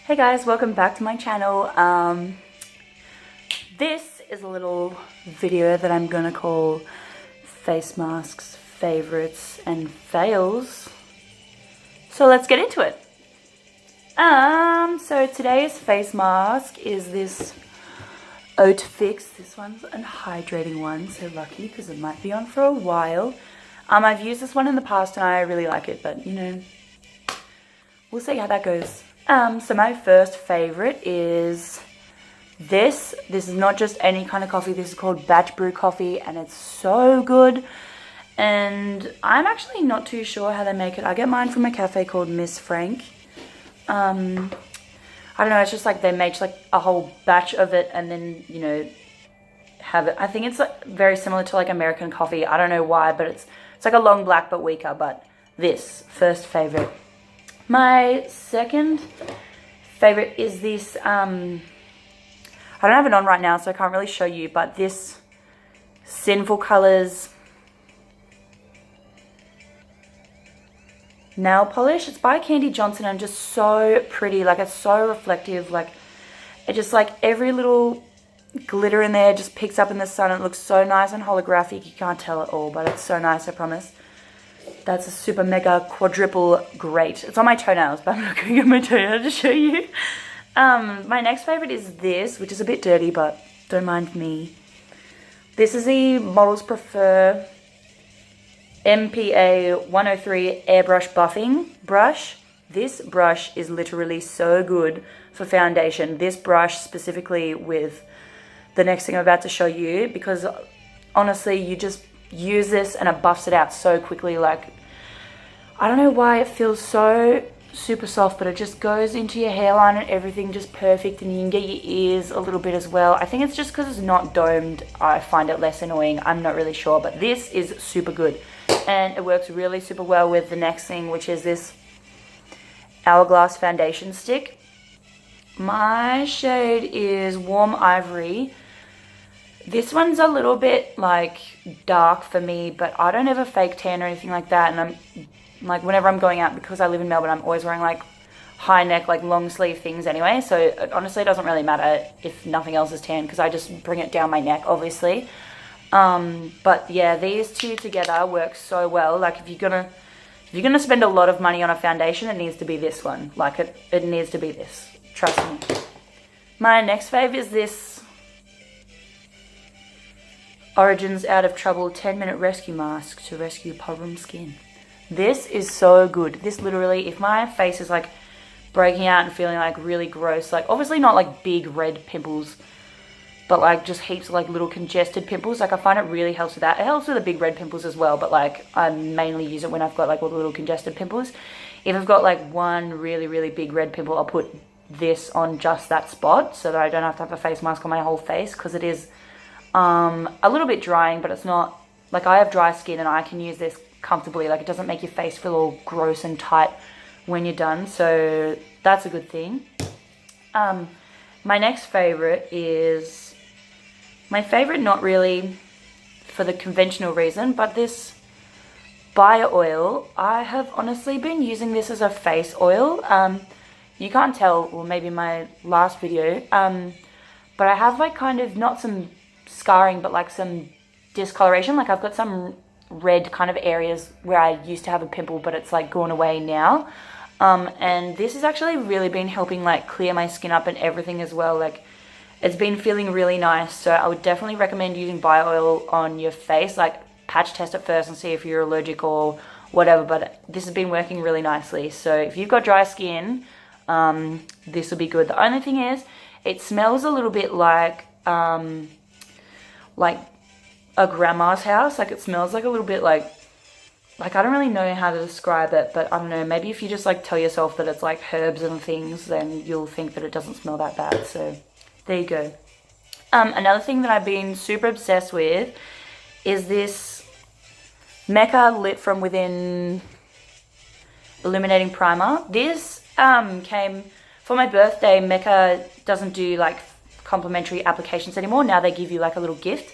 Hey guys, welcome back to my channel. This is a little video that I'm gonna call face masks, favorites, and fails. So let's get into it. So today's face mask is this Oat Fix. This one's a hydrating one, so lucky because it might be on for a while. I've used this one in the past and I really like it, but you know, we'll see how that goes. So my first favorite is this. This is not just any kind of coffee. This is called batch brew coffee and it's so good. And I'm actually not too sure how they make it. I get mine from a cafe called Miss Frank. I don't know, it's just like they make like a whole batch of it and then, you know, have it. I think it's like very similar to like American coffee. I don't know why, but it's like a long black but weaker. But this, first favorite. My second favorite is this, I don't have it on right now so I can't really show you, but this Sinful Colors nail polish. It's by Candy Johnson and just so pretty. Like, it's so reflective. Like, it just like every little glitter in there just picks up in the sun. It looks so nice and holographic. You can't tell at all, but it's so nice, I promise. That's a super mega quadruple great. It's on my toenails, but I'm not going to get my toenail to show you. My next favorite is this, which is a bit dirty, but don't mind me. This is the Models Prefer MPA 103 airbrush buffing brush. This brush is literally so good for foundation. This brush specifically with the next thing I'm about to show you, because honestly you just use this and it buffs it out so quickly. Like, I don't know why it feels so super soft, but it just goes into your hairline and everything just perfect, and you can get your ears a little bit as well. I think it's just because it's not domed I find it less annoying. I'm not really sure, but this is super good and it works really super well with the next thing, which is this Hourglass foundation stick. My shade is Warm Ivory. This one's a little bit like dark for me, but I don't ever fake tan or anything like that. And I'm like, whenever I'm going out, because I live in Melbourne, I'm always wearing like high neck, like long sleeve things anyway. So it honestly doesn't really matter if nothing else is tan, because I just bring it down my neck, obviously. But yeah, these two together work so well. Like, if you're gonna spend a lot of money on a foundation, it needs to be this one. Like, it needs to be this. Trust me. My next fave is this Origins Out of Trouble 10-minute rescue mask to rescue problem skin. This is so good. This literally, if my face is like breaking out and feeling like really gross, like obviously not like big red pimples, but like just heaps of like little congested pimples, like I find it really helps with that. It helps with the big red pimples as well, but like I mainly use it when I've got like all the little congested pimples. If I've got like one really big red pimple, I'll put this on just that spot so that I don't have to have a face mask on my whole face, because it is a little bit drying, but it's not, like, I have dry skin and I can use this comfortably. Like, it doesn't make your face feel all gross and tight when you're done, so that's a good thing. My next favorite is, my favorite not really for the conventional reason, but this Bio Oil. I have honestly been using this as a face oil. You can't tell, well, maybe my last video, but I have like kind of not some scarring, but like some discoloration. Like, I've got some red kind of areas where I used to have a pimple, but it's like gone away now. And this has actually really been helping like clear my skin up and everything as well. Like, it's been feeling really nice, so I would definitely recommend using Bio Oil on your face. Like, patch test it first and see if you're allergic or whatever, but this has been working really nicely. So if you've got dry skin, this will be good. The only thing is, it smells a little bit like a grandma's house. Like, it smells like a little bit like I don't really know how to describe it, but I don't know, maybe if you just like tell yourself that it's like herbs and things, then you'll think that it doesn't smell that bad. So there you go. Another thing that I've been super obsessed with is this Mecca Lit From Within Illuminating Primer. This came for my birthday. Mecca doesn't do like complimentary applications anymore. Now they give you like a little gift.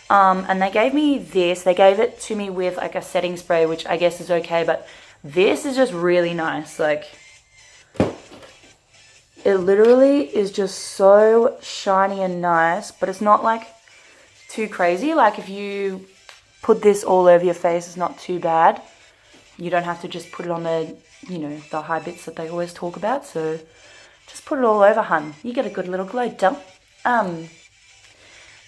And they gave me this. They gave it to me with like a setting spray, which I guess is okay, but this is just really nice. Like, It literally is just so shiny and nice, but it's not like too crazy. Like if you put this all over your face, it's not too bad. You don't have to just put it on the, the high bits that they always talk about. So just put it all over, hun. You get a good little glow, dump. Now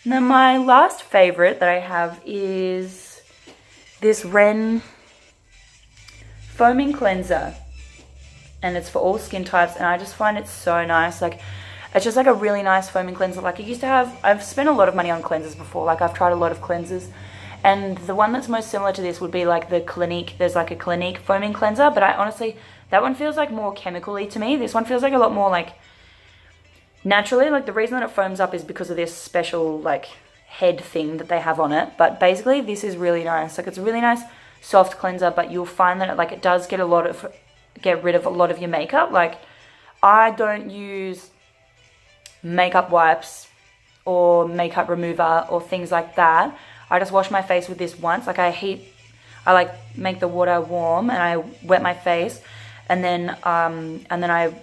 my last favorite that I have is this Ren foaming cleanser, and it's for all skin types, and I just find it so nice. Like, it's just like a really nice foaming cleanser. Like, I've spent a lot of money on cleansers before. Like, I've tried a lot of cleansers, and the one that's most similar to this would be like the Clinique. There's like a Clinique foaming cleanser, but I honestly, that one feels like more chemically to me. This one feels like a lot more like naturally. Like, the reason that it foams up is because of this special like head thing that they have on it. But basically, this is really nice. Like, it's a really nice soft cleanser, but you'll find that it does get rid of a lot of your makeup. Like, I don't use makeup wipes or makeup remover or things like that. I just wash my face with this once. Like, I make the water warm and I wet my face, and then I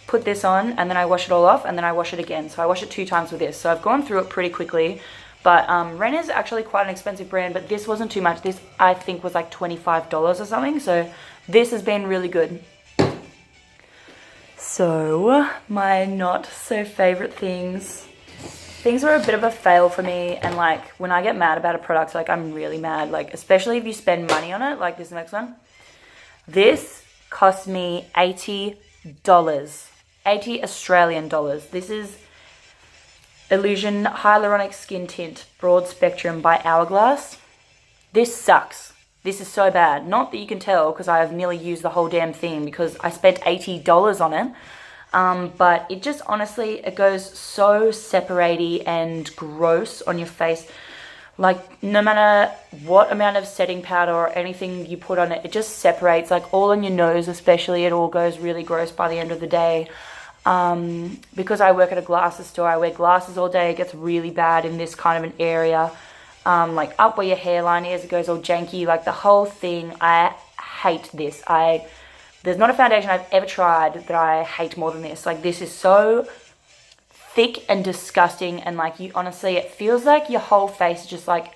put this on, and then I wash it all off, and then I wash it again. So I wash it 2 times with this. So I've gone through it pretty quickly. But Ren is actually quite an expensive brand, but this wasn't too much. This, I think, was like $25 or something. So this has been really good. So my not so favorite things were a bit of a fail for me. And like, when I get mad about a product, like, I'm really mad. Like, especially if you spend money on it, like this next one. This cost me $80. 80 Australian dollars. This is Illusion Hyaluronic Skin Tint Broad Spectrum by Hourglass. This sucks. This is so bad. Not that you can tell, because I have nearly used the whole damn thing, because I spent $80 on it. But it just, honestly, it goes so separate-y and gross on your face. Like, no matter what amount of setting powder or anything you put on it, it just separates. Like, all on your nose especially, it all goes really gross by the end of the day. Because I work at a glasses store, I wear glasses all day, it gets really bad in this kind of an area. Like up where your hairline is, it goes all janky. Like, the whole thing, I hate this. There's not a foundation I've ever tried that I hate more than this. Like, this is so thick and disgusting, and like, you honestly, it feels like your whole face is just like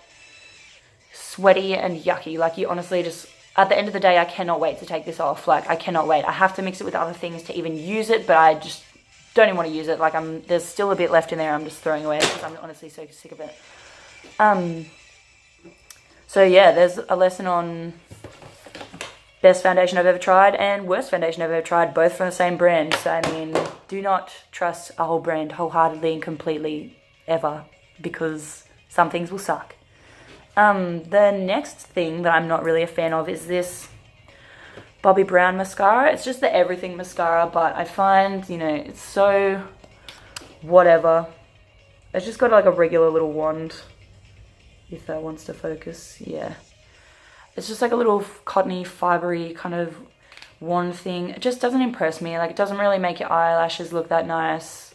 sweaty and yucky. Like, you honestly just, at the end of the day, I cannot wait to take this off. Like, I cannot wait. I have to mix it with other things to even use it, but I just don't even want to use it. Like, there's still a bit left in there I'm just throwing away because I'm honestly so sick of it. So yeah, there's a lesson on best foundation I've ever tried and worst foundation I've ever tried, both from the same brand. So, I mean, do not trust a whole brand wholeheartedly and completely ever, because some things will suck. The next thing that I'm not really a fan of is this Bobbi Brown mascara. It's just the everything mascara, but I find, it's so whatever. It's just got like a regular little wand, if that wants to focus. Yeah. It's just like a little cottony, fibery kind of wand thing. It just doesn't impress me. Like, it doesn't really make your eyelashes look that nice.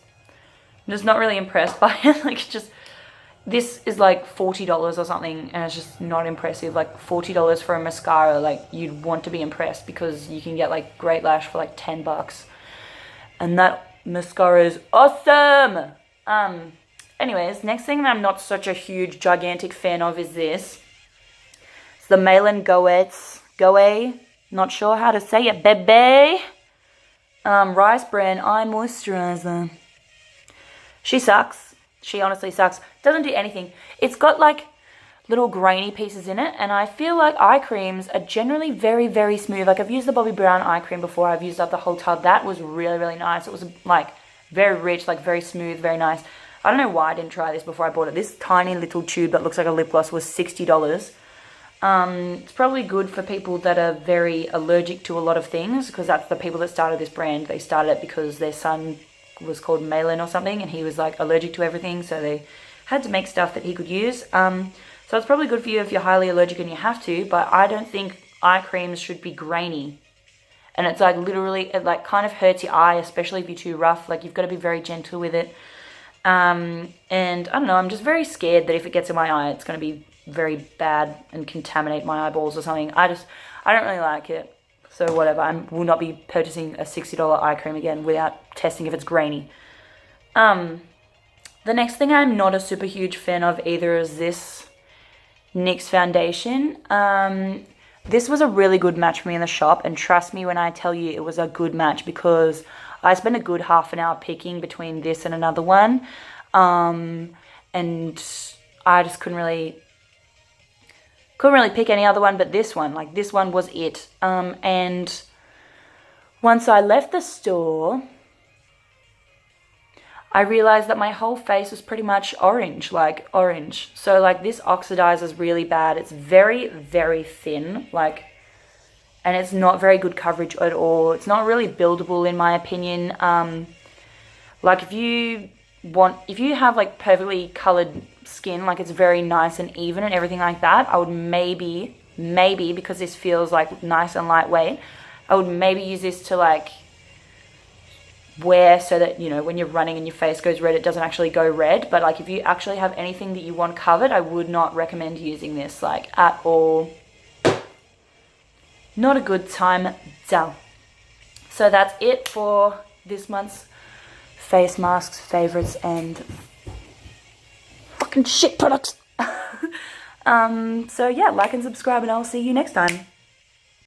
I'm just not really impressed by it. Like, this is like $40 or something, and it's just not impressive. Like, $40 for a mascara, like, you'd want to be impressed, because you can get like Great Lash for like $10. And that mascara is awesome! Anyways, next thing that I'm not such a huge, gigantic fan of is this. It's the Malin Goe, not sure how to say it, baby. Rice Brand Eye Moisturizer. She sucks. She honestly sucks. Doesn't do anything. It's got like little grainy pieces in it, and I feel like eye creams are generally very, very smooth. Like, I've used the Bobbi Brown eye cream before. I've used up the whole tub. That was really, really nice. It was like very rich, like very smooth, very nice. I don't know why I didn't try this before I bought it. This tiny little tube that looks like a lip gloss was $60. It's probably good for people that are very allergic to a lot of things, because that's the people that started this brand. They started it because their son was called Malin or something, and he was like allergic to everything, so they had to make stuff that he could use. So it's probably good for you if you're highly allergic and you have to, but I don't think eye creams should be grainy. And it's like literally, it like kind of hurts your eye, especially if you're too rough. Like, you've got to be very gentle with it. And I don't know, I'm just very scared that if it gets in my eye, it's going to be very bad and contaminate my eyeballs or something. I don't really like it. So whatever, I will not be purchasing a $60 eye cream again without testing if it's grainy. The next thing I'm not a super huge fan of either is this NYX foundation. This was a really good match for me in the shop, and trust me when I tell you it was a good match, because I spent a good half an hour picking between this and another one, and I just couldn't really pick any other one but this one. Like, this one was it. And once I left the store, I realized that my whole face was pretty much orange, like orange. So like, this oxidizes really bad. It's very, very thin, like, and it's not very good coverage at all. It's not really buildable in my opinion. Like, if you have like perfectly colored skin, like it's very nice and even and everything like that, I would maybe, because this feels like nice and lightweight, I would maybe use this to like wear so that, you know, when you're running and your face goes red, it doesn't actually go red. But like, if you actually have anything that you want covered, I would not recommend using this, like, at all. Not a good time, duh. So that's it for this month's face masks, favorites, and fucking shit products. So yeah, like and subscribe, and I'll see you next time.